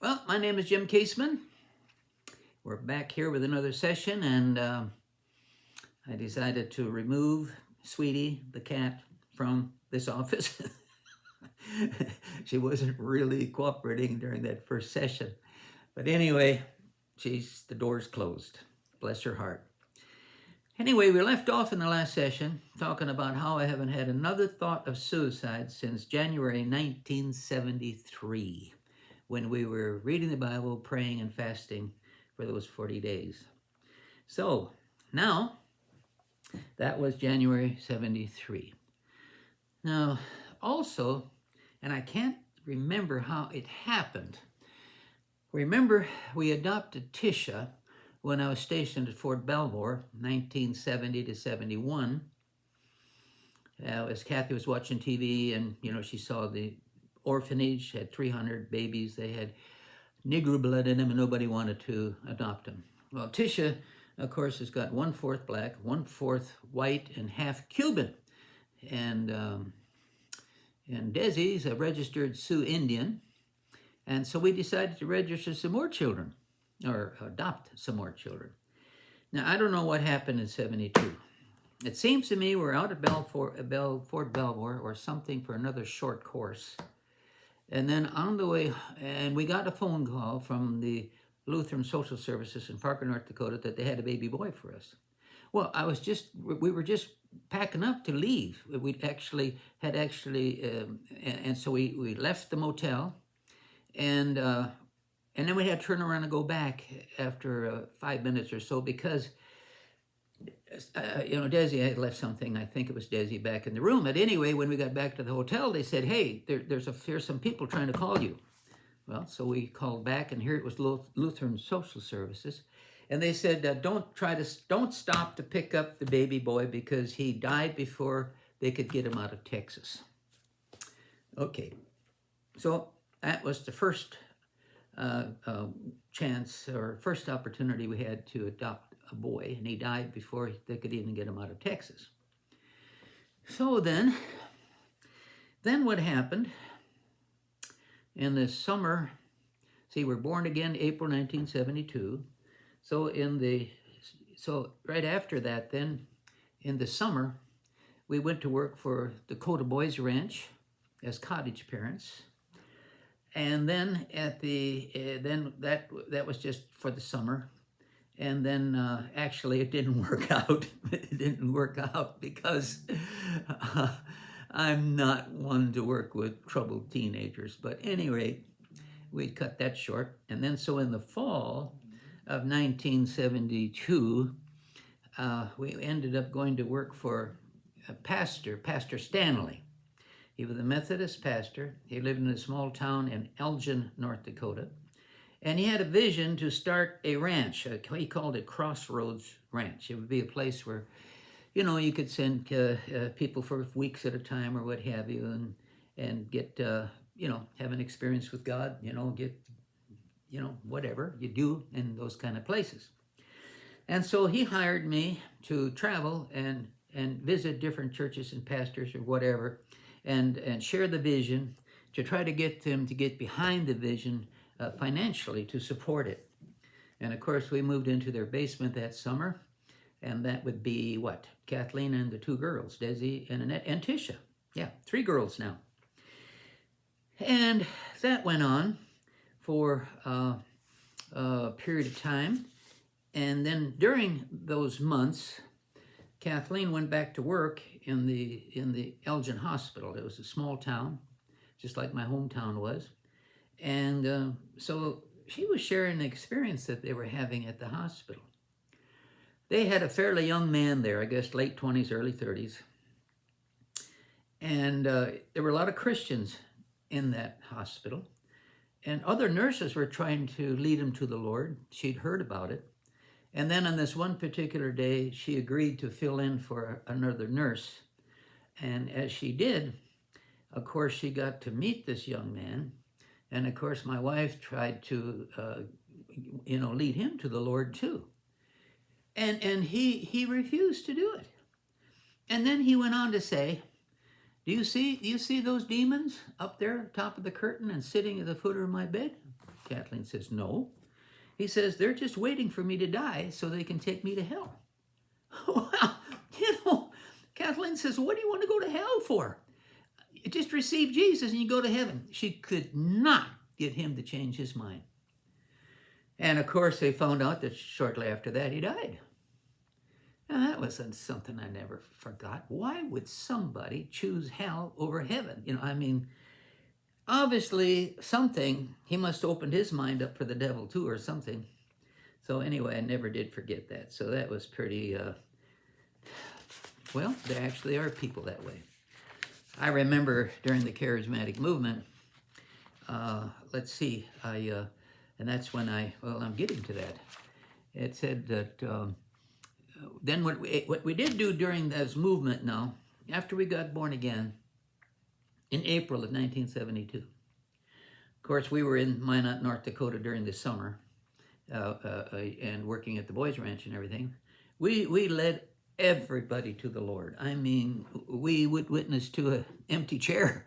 Well, my name is Jim Caseman. We're back here with another session, and I decided to remove Sweetie, the cat, from this office. She wasn't really cooperating during that first session. But anyway, the door's closed. Bless her heart. Anyway, we left off in the last session talking about how I haven't had another thought of suicide since January 1973, when we were reading the Bible, praying, and fasting for those 40 days. So now, that was January 73. Now, also, and I can't remember how it happened. Remember, we adopted Tisha when I was stationed at Fort Belvoir, 1970 to 71. As Kathy was watching TV, and she saw the orphanage had 300 babies. They had Negro blood in them, and nobody wanted to adopt them. Well, Tisha, of course, has got 1/4 black, 1/4 white, and half Cuban. And Desi's a registered Sioux Indian. And so we decided to register some more children, or adopt some more children. Now, I don't know what happened in 72. It seems to me we're out at Fort Belvoir or something for another short course. And then on the way, and we got a phone call from the Lutheran Social Services in Parker, North Dakota, that they had a baby boy for us. Well, we were just packing up to leave. And so we left the motel, and then we had to turn around and go back after 5 minutes or so because Desi had left something. I think it was Desi back in the room. But anyway, when we got back to the hotel, they said, "Hey, there's some people trying to call you." Well, so we called back, and here it was Lutheran Social Services, and they said, "Don't stop to pick up the baby boy because he died before they could get him out of Texas." Okay, so that was the first chance or first opportunity we had to adopt a boy, and he died before they could even get him out of Texas. So then what happened in the summer? See, we're born again April 1972. So right after that, then in the summer, we went to work for the Dakota Boys Ranch as cottage parents. And then that was just for the summer. And then actually it didn't work out. It didn't work out because I'm not one to work with troubled teenagers. But anyway, we cut that short. And then so in the fall of 1972, we ended up going to work for Pastor Stanley. He was a Methodist pastor. He lived in a small town in Elgin, North Dakota. And he had a vision to start a ranch. He called it Crossroads Ranch. It would be a place where, you could send people for weeks at a time or what have you, and get, have an experience with God, get, whatever you do in those kind of places. And so he hired me to travel and visit different churches and pastors or whatever, and share the vision to try to get them to get behind the vision financially to support it. And of course, we moved into their basement that summer, and that would be what? Kathleen and the 2 girls, Desi and Annette and Tisha. Yeah, 3 girls now. And that went on for a period of time. And then during those months, Kathleen went back to work in the Elgin Hospital. It was a small town, just like my hometown was. And so she was sharing the experience that they were having at the hospital. They had a fairly young man there, I guess late 20s, early 30s. And there were a lot of Christians in that hospital. And other nurses were trying to lead him to the Lord. She'd heard about it. And then on this one particular day, she agreed to fill in for another nurse. And as she did, of course, she got to meet this young man. And of course, my wife tried to, lead him to the Lord too. And he refused to do it. And then he went on to say, do you see those demons up there, top of the curtain and sitting at the foot of my bed? Kathleen says, no. He says, they're just waiting for me to die so they can take me to hell. Well, Kathleen says, what do you want to go to hell for? You just receive Jesus and you go to heaven. She could not get him to change his mind. And of course, they found out that shortly after that, he died. Now, that was something I never forgot. Why would somebody choose hell over heaven? Obviously he must have opened his mind up for the devil too or something. So anyway, I never did forget that. So that was pretty, well, there actually are people that way. I remember during the charismatic movement, let's see, and that's when I'm getting to that. It said that then what we did do during this movement now, after we got born again, in April of 1972. Of course, we were in Minot, North Dakota during the summer and working at the Boys Ranch and everything. We led everybody to the Lord. We would witness to an empty chair.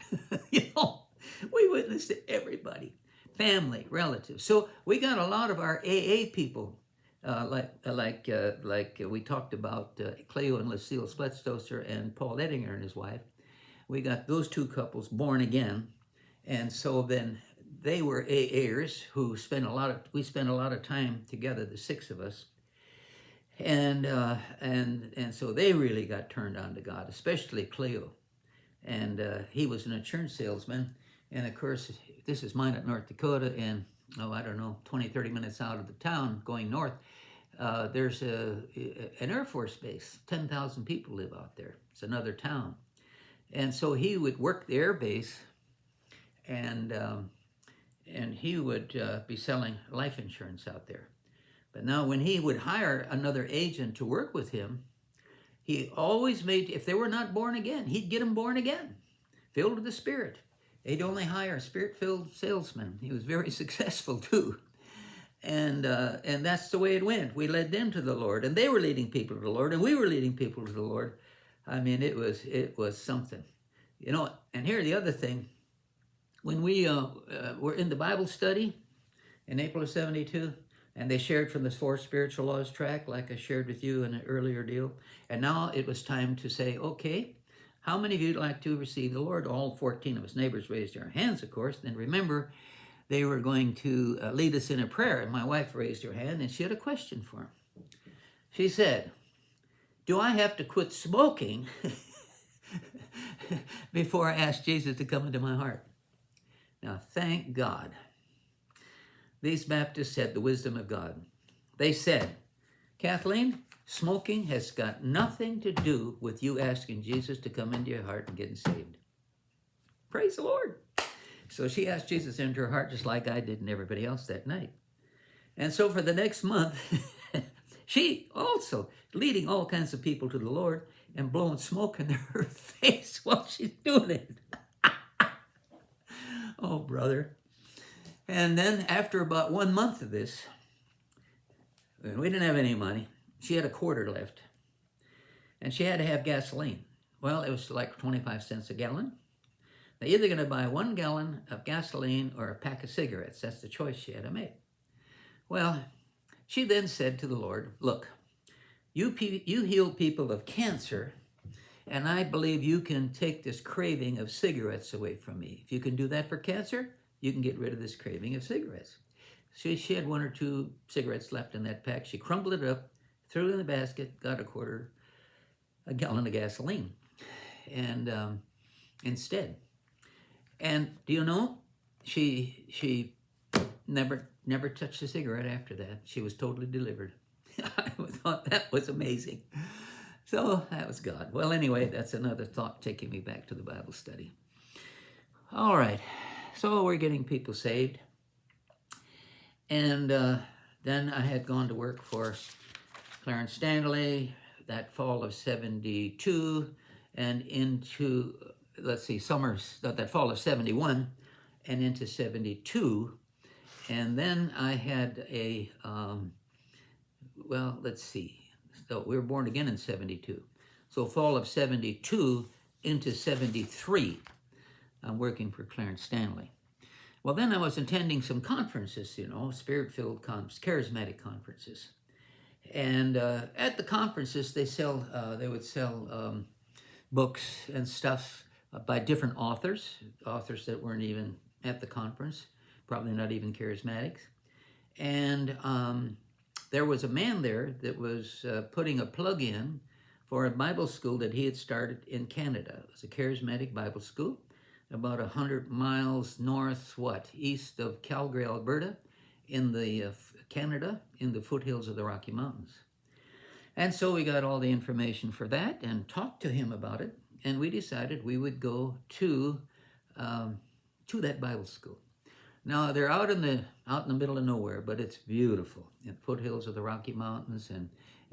We witnessed to everybody, family, relatives. So we got a lot of our AA people, like we talked about Cleo and Lucille Spletstoser and Paul Ettinger and his wife. We got those two couples born again, and so then they were AAers who we spent a lot of time together, the six of us, and so they really got turned on to God, especially Cleo, and he was an insurance salesman, and of course this is Minot, North Dakota, and 20-30 minutes out of the town going north, there's an Air Force base. 10,000 people live out there. It's another town. And so he would work the air base, and he would be selling life insurance out there. But now when he would hire another agent to work with him, he always if they were not born again, he'd get them born again, filled with the Spirit. He'd only hire Spirit-filled salesmen. He was very successful too. And that's the way it went. We led them to the Lord, and they were leading people to the Lord, and we were leading people to the Lord. It was something, and here the other thing, when we were in the Bible study in April of 72, and they shared from the 4 spiritual laws track, like I shared with you in an earlier deal, and now it was time to say, okay, how many of you would like to receive the Lord? All 14 of us neighbors raised their hands, of course, and remember, they were going to lead us in a prayer, and my wife raised her hand, and she had a question for him. She said, do I have to quit smoking before I ask Jesus to come into my heart? Now, thank God. These Baptists had the wisdom of God. They said, Kathleen, smoking has got nothing to do with you asking Jesus to come into your heart and getting saved. Praise the Lord. So she asked Jesus into her heart just like I did and everybody else that night. And so for the next month, she also leading all kinds of people to the Lord and blowing smoke in her face while she's doing it. Oh, brother. And then after about 1 month of this, and we didn't have any money, she had a quarter left. And she had to have gasoline. Well, it was like 25 cents a gallon. They're either going to buy 1 gallon of gasoline or a pack of cigarettes. That's the choice she had to make. Well, she then said to the Lord, look, you heal people of cancer, and I believe you can take this craving of cigarettes away from me. If you can do that for cancer, you can get rid of this craving of cigarettes. She had 1 or 2 cigarettes left in that pack. She crumbled it up, threw it in the basket, got a gallon of gasoline, and instead. And do you know, she never touched a cigarette after that. She was totally delivered. I thought that was amazing. So that was God. Well, anyway, that's another thought taking me back to the Bible study. All right, so we're getting people saved. And then I had gone to work for Clarence Stanley that fall of 72 and into, that fall of 71 and into 72. And then I had so we were born again in 72. So fall of 72 into 73, I'm working for Clarence Stanley. Well, then I was attending some conferences, spirit-filled charismatic conferences. And at the conferences, they would sell books and stuff by different authors that weren't even at the conference, probably not even charismatics. And there was a man there that was putting a plug in for a Bible school that he had started in Canada. It was a charismatic Bible school, about 100 miles east of Calgary, Alberta, in the Canada, in the foothills of the Rocky Mountains. And so we got all the information for that and talked to him about it, and we decided we would go to that Bible school. Now they're out in the middle of nowhere, but it's beautiful in the foothills of the Rocky Mountains,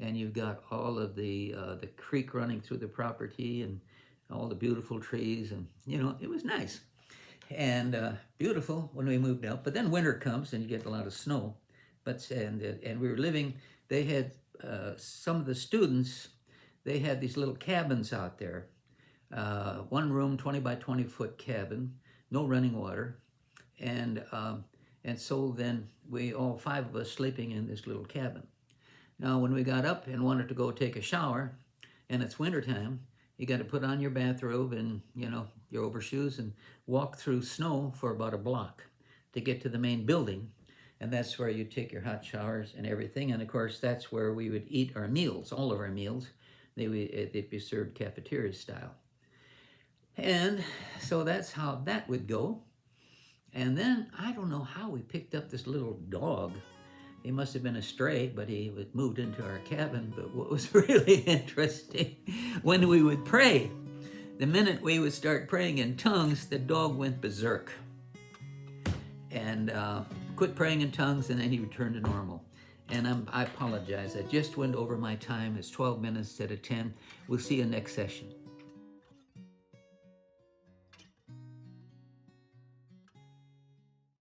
and you've got all of the creek running through the property and all the beautiful trees, and it was nice and beautiful when we moved out. But then winter comes and you get a lot of snow. And we were living. They had some of the students. They had these little cabins out there. One room, 20 by 20 foot cabin, no running water. And so then we, all 5 of us, sleeping in this little cabin. Now, when we got up and wanted to go take a shower, and it's wintertime, you got to put on your bathrobe and, your overshoes and walk through snow for about a block to get to the main building. And that's where you take your hot showers and everything. And of course, that's where we would eat our meals, all of our meals. They'd be served cafeteria style. And so that's how that would go. And then I don't know how we picked up this little dog. He must have been a stray, but he was moved into our cabin. But what was really interesting, when we would pray, the minute we would start praying in tongues, the dog went berserk and quit praying in tongues, and then he returned to normal. And I apologize. I just went over my time. It's 12 minutes instead of 10. We'll see you next session.